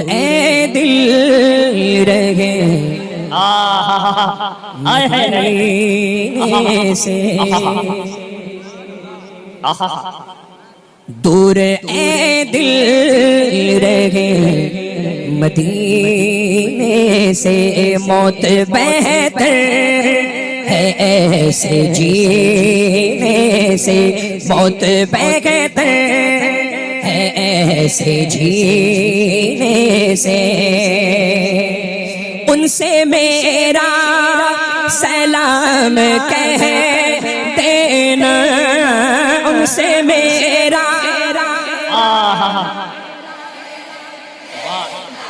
اے دل رہے مدینے سے، دور اے دل رہے مدینے سے، موت بہتر ہے ایسے جینے سے، موت بہتر ہے ایسے جینے سے، ان سے میرا سلام کہہ دینا، ان سے میرا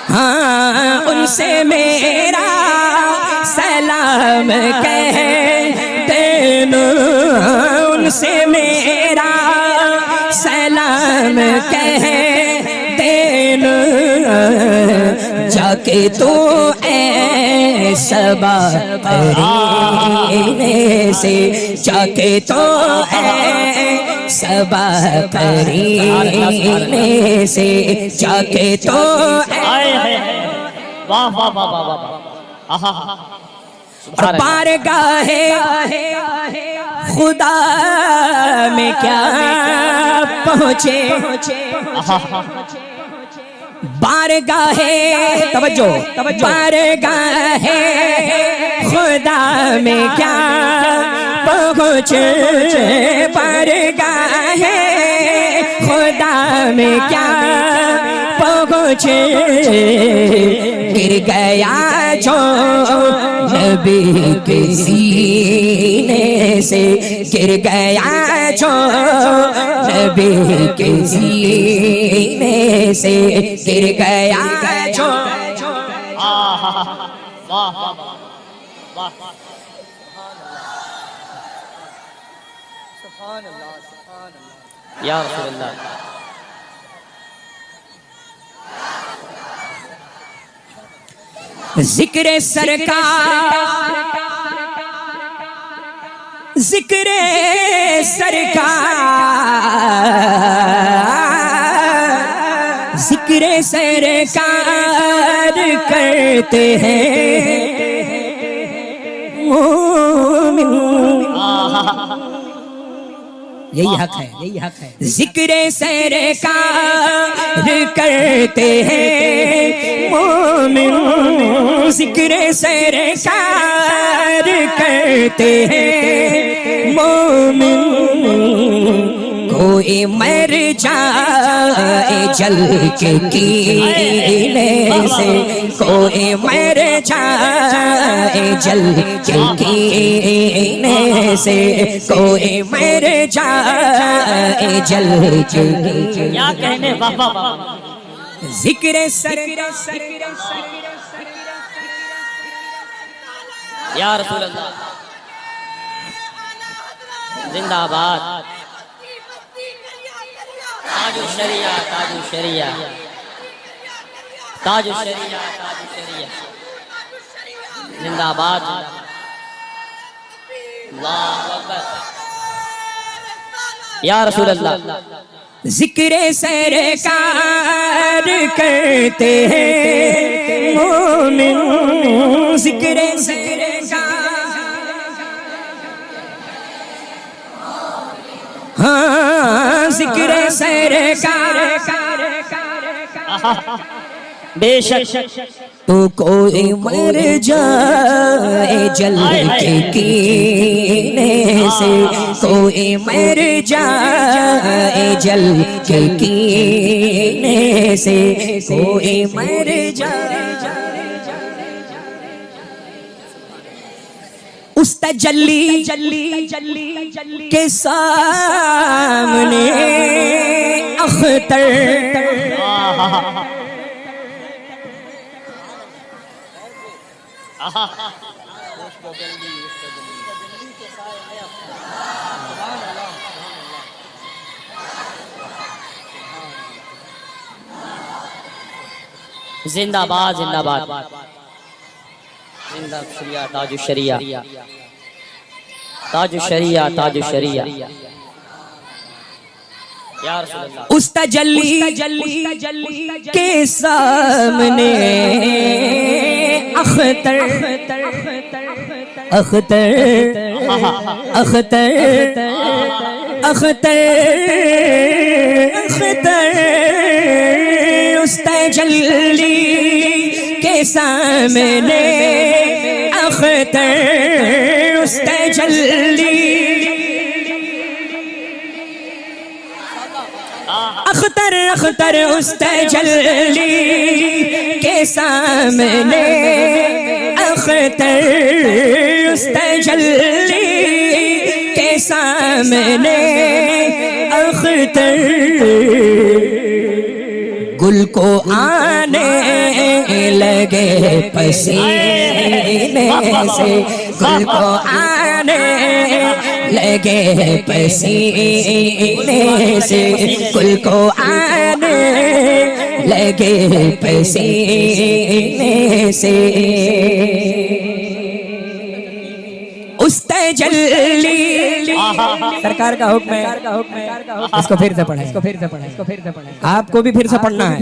ہاں ان سے میرا سلام کہہ دینا، ان سے میرا سلام کہہ دینا، جا کے تو اے صبا قرینے سے، جا کے تو اے صبا قرینے سے، جا کے تو اور بارگاہ خدا میں کیا پہنچے، بارگاہ توجہ بارگاہ خدا میں کیا پہنچے، بارگاہ خدا میں کیا پہنچے، گر گیا جو نبی کے سینے سے، گر گیا جو نبی کے سینے سے، گر گیا جو یا رسول اللہ ذکر سرکار، ذکر سرکار، ذکر سرکار کرتے ہیں مومن، یہی حق ہے، یہی حق ہے، ذکر سرکار کرتے ہیں مومن، ذکر سرکار کرتے ہیں مومن، کوئی مر جائے جل کے کینے سے، کوئی مر جائے جل کے کینے سے، کوئی مر جائے جل کے کیا کہنے بابا ذکر سرکار، یا رسول اللہ زندہ آباد، تاج الشریعہ، تاج الشریعہ، تاج الشریعہ، تاج الشریعہ، زندہ آباد، اللہ اکبر، یا رسول اللہ ذکر سرکار کرتے ہیں مومن، ذکر سرکار، ہاں ذکر سرکار، بے شک تو کوئی مر جائے جل کے کینے سے، کوئی مر جائے جل کے کینے سے، کوئی مر جائے اس تجلی کے سامنے اختر، زندہ باد، زندہ باد، زندہ شریعہ، تاج الشریعہ، تاج الشریعہ، تاج الشریعہ، یا رسول اللہ اس تجلی کے سامنے اختر اختر اختر اختر اختر اس تجلی کے سامنے اختر اس تجلی اختر اختر اس تجلی کے سامنے اختر اس تجلی کے سامنے اختر گل کو آنے لگے پسینے سے گل کو آنے لگے پسینے سے گل کو آنے لگے پسینے سے اس تجلی سرکار کا حکم ہے اس کو پھر سے پڑھیں آپ کو بھی پھر سے پڑھنا ہے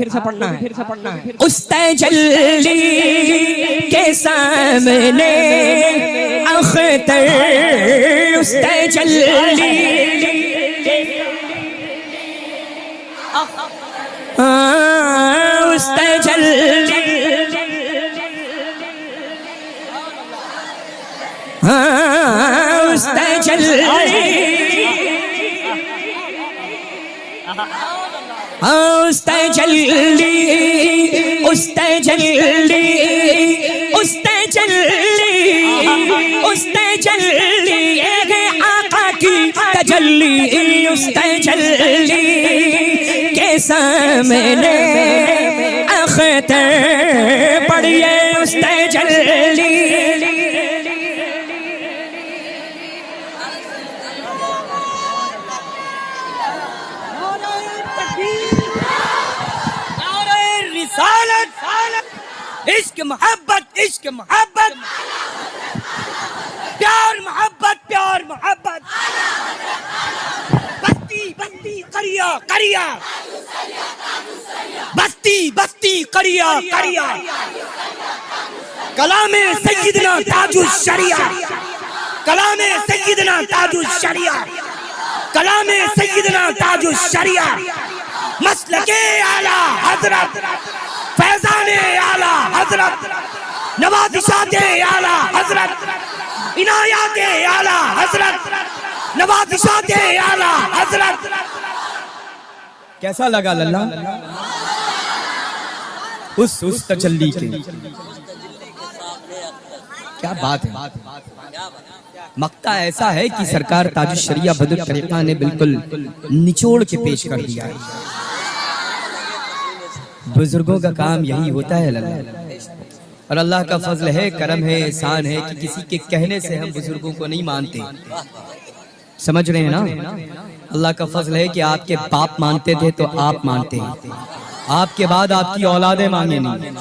اس تجلی کے سامنے اختر اس تجلی اس تجلی اس تجلی اس تجلی اس تجلی اس تجلی اس تجلی آقا کی تجلی اس تجلی کے سامنے اختر پڑھیے اس تجلی عشق محبت عشق محبت پیار محبت پیار محبت بستی بستی قریہ قریہ بستی بستی قریہ قریہ کلام سیدنا تاج الشریعہ کلام سیدنا تاج الشریعہ کلام سیدنا تاج الشریعہ مسلک اعلیٰ حضرت فیضان اعلیٰ حضرت نوازشات اعلیٰ حضرت عنایات اعلیٰ حضرت نوازشات اعلیٰ حضرت کیسا لگا للہ اس تجلی کے کیا بات ہے مقطع ایسا ہے کہ سرکار تاج الشریعہ بدر طریقہ نے بالکل نچوڑ کے پیش کر دیا ہے بزرگوں کا کام یہی ہوتا ہے اور اللہ کا فضل ہے کرم ہے احسان ہے کہ کسی کے کہنے سے ہم بزرگوں کو نہیں مانتے سمجھ رہے ہیں نا اللہ کا فضل ہے کہ آپ کے باپ مانتے تھے تو آپ مانتے ہیں آپ کے بعد آپ کی اولادیں مانگے نہیں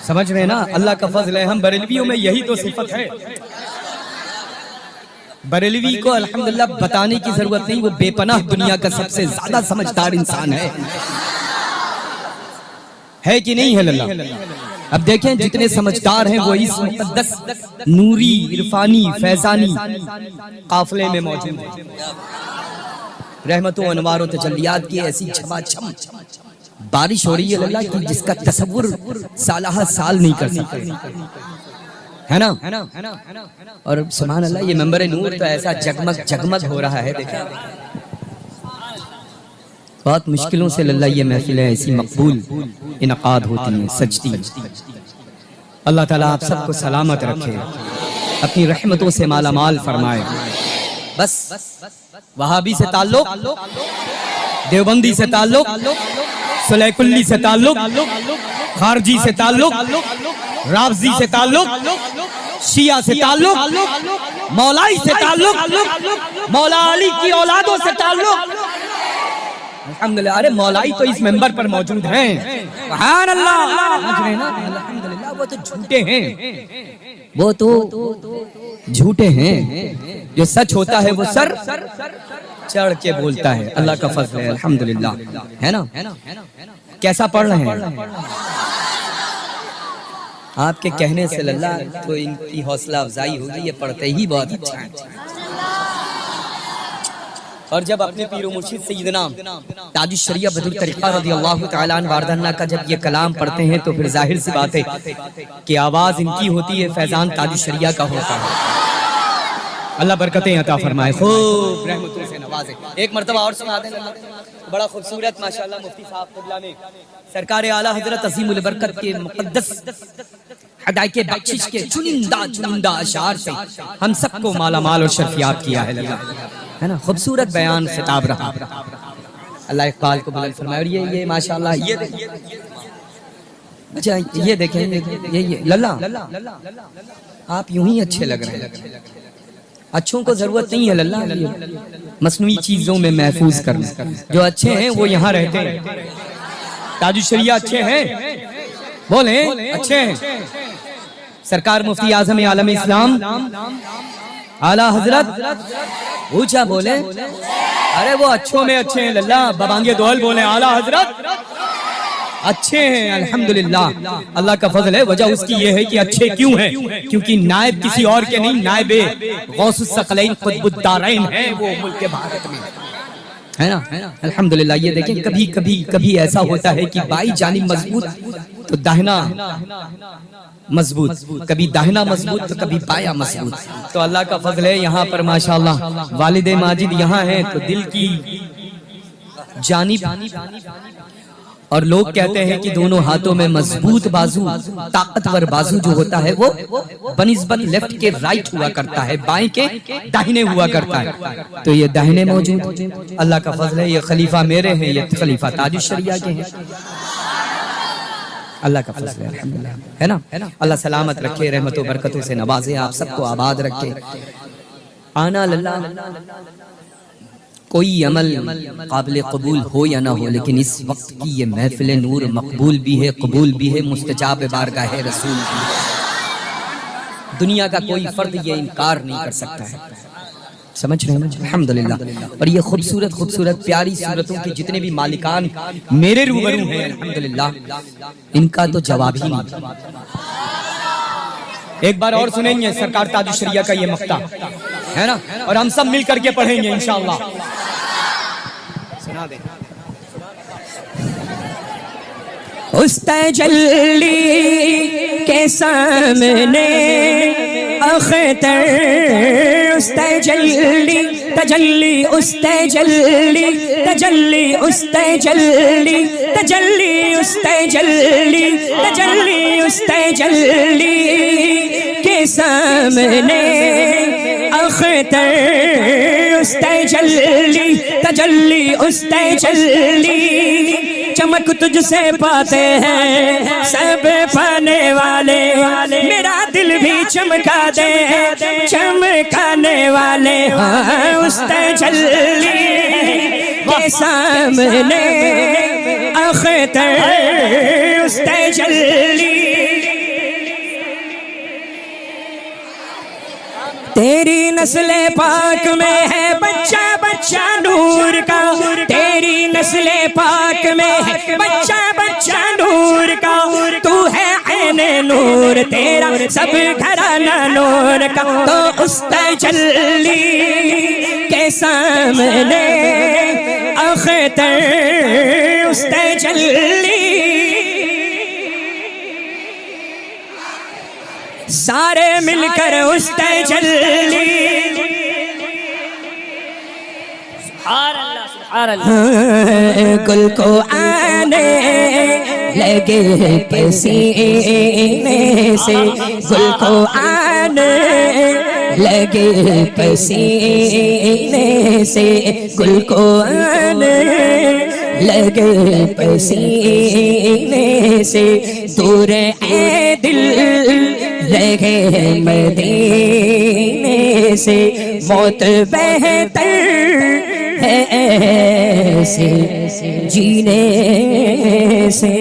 سمجھ رہے ہیں نا اللہ کا فضل ہے ہم بریلویوں میں یہی تو صفت ہے بریلوی کو الحمدللہ بتانے کی ضرورت نہیں وہ بے پناہ دنیا کا سب سے زیادہ سمجھدار انسان ہے کہ نہیں ہے اللہ اب دیکھیں جتنے سمجھدار ہیں وہ اس مقدس نوری عرفانی فیضانی قافلے میں موجود ہیں رحمتوں انوار و تجلیات کی ایسی چھما چھم بارش ہو رہی ہے اللہ کی جس کا تصور سالہ سال نہیں کر سکتے ہے نا اور سبحان اللہ یہ منبر نور تو ایسا جگمگ جگمگ ہو رہا ہے دیکھیں بہت مشکلوں سے اللہ یہ محفلیں ایسی مقبول انعقاد ہوتی ہیں سجتی ہیں اللہ تعالیٰ آپ سب کو سلامت رکھے اپنی رحمتوں سے مالا مال فرمائے بس وہابی سے تعلق دیوبندی سے تعلق سلیح کلی سے تعلق خارجی سے تعلق رافضی سے تعلق شیعہ سے تعلق مولائی سے تعلق مولا علی کی اولادوں سے تعلق الحمدللہ ارے مولائی تو اس ممبر پر موجود ہیں سبحان اللہ الحمدللہ وہ تو جھوٹے ہیں وہ تو جھوٹے ہیں جو سچ ہوتا ہے وہ سر چڑھ کے بولتا ہے، اللہ کا فضل ہے الحمدللہ، ہے نا؟ کیسا پڑھ رہے ہیں آپ کے کہنے سے اللہ تو ان کی حوصلہ افزائی ہوگی، یہ پڑھتے ہی بہت اچھا ہے۔ اور جب اپنے پیر و مرشد سیدنا تاج الشریعہ بدر طریقہ رضی اللہ تعالیٰ عنہ واردانہ کا جب یہ کلام پڑھتے ہیں تو پھر ظاہر سی بات ہے کہ آواز ان کی ہوتی ہے، فیضان تاج الشریعہ کا ہوتا ہے۔ اللہ برکتیں عطا فرمائے، خوب رحمتوں سے نوازے۔ ایک مرتبہ اور سنا دیں، بڑا خوبصورت ماشاءاللہ مفتی صاحب قبلہ نے سرکار اعلیٰ حضرت عظیم البرکت کے مقدس ہدایت بخشش کے چنندہ اشعار سے ہم سب کو مالا مال اور شرفیاب کیا ہے اللہ، ہے نا؟ خوبصورت بیان خطاب رہا، اللہ اقبال کو بلند فرمائے۔ اور یہ ماشاءاللہ یہ اچھا یہ دیکھیں، یہ للہ آپ یوں ہی اچھے لگ رہے ہیں، اچھوں کو ضرورت نہیں ہے للہ مصنوعی چیزوں میں محفوظ کرنا، جو اچھے ہیں وہ یہاں رہتے ہیں۔ تاج الشریعہ اچھے ہیں، بولیں اچھے ہیں۔ سرکار مفتی اعظم عالم اسلام اعلیٰ حضرت اونچا بولے، ارے وہ اچھوں میں اچھے ہیں للہ، ببانگے دول بولیں اعلیٰ حضرت اچھے ہیں الحمدللہ، اللہ کا فضل ہے۔ وجہ اس کی یہ ہے کہ اچھے کیوں ہیں؟ کیونکہ نائب کسی اور کے نہیں، نائب غوث الثقلین قطب الدارین ہے وہ ملک بھارت میں، ہے نا؟ الحمدللہ۔ یہ دیکھیں کبھی ایسا ہوتا ہے کہ بائی جانب مضبوط تو داہنا مضبوط، کبھی داہنا مضبوط تو کبھی بایاں مضبوط، تو اللہ کا فضل ہے یہاں پر ماشاءاللہ والد ماجد یہاں ہیں تو دل کی جانب، اور لوگ کہتے ہیں کہ دونوں ہاتھوں میں مضبوط بازو، طاقتور بازو جو ہوتا ہے وہ بنسبت لیفٹ کے رائٹ ہوا کرتا ہے، بائیں کے داہنے ہوا کرتا ہے، تو یہ داہنے موجود، اللہ کا فضل ہے۔ یہ خلیفہ میرے ہیں، یہ خلیفہ تاج الشریعہ کے ہیں، اللہ کا فضل ہے الحمدللہ، ہے نا؟ اللہ سلامت رکھے، رحمت و برکتوں سے نوازے، آپ سب کو آباد رکھے۔ آنا للہ، کوئی عمل قابل قبول ہو یا نہ ہو، لیکن اس وقت کی یہ محفل نور مقبول بھی ہے، قبول بھی ہے، مستجاب بارگاہ رسول بھی ہے۔ دنیا کا کوئی فرد یہ انکار نہیں کر سکتا ہے، سمجھ رہے ہیں الحمدللہ۔ اور یہ خوبصورت پیاری صورتوں کے جتنے بھی مالکان میرے روبرو ہیں الحمدللہ، ان کا تو جواب ہی نہیں۔ ایک بار اور سنیں گے سرکار تاج الشریعہ کا یہ مقطع، ہے نا؟ اور ہم سب مل کر کے پڑھیں گے انشاءاللہ، سنا دیں۔ اس تجلی کے سامنے اختر، اس تجلی اس تجلی اس تجلی اس تجلی کے سامنے اختر، اس تجلی اس تجلی چمک تجھ سے پاتے ہیں سب پانے والے، میرا دل بھی چمکا دے چمکانے والے، ہاں اس تجلی کے سامنے اختر، اس تجلی تیری نسل پاک میں ہے بچہ بچہ نور کا، تیری نسل پاک میں ہے بچہ بچہ نور کا، تو ہے عین نور تیرا سب گھرانہ نور کا، تو اس تجلی کے سامنے اختر، اس تجلی سارے مل کر اس تجلی، گل کو آنے لگے پسینے سے، گل کو آنے لگے پسینے سے، گل کو آنے لگے پسینے سے، دور اے دل رہے مدینے سے، موت بہتر ہے ایسے جینے سے۔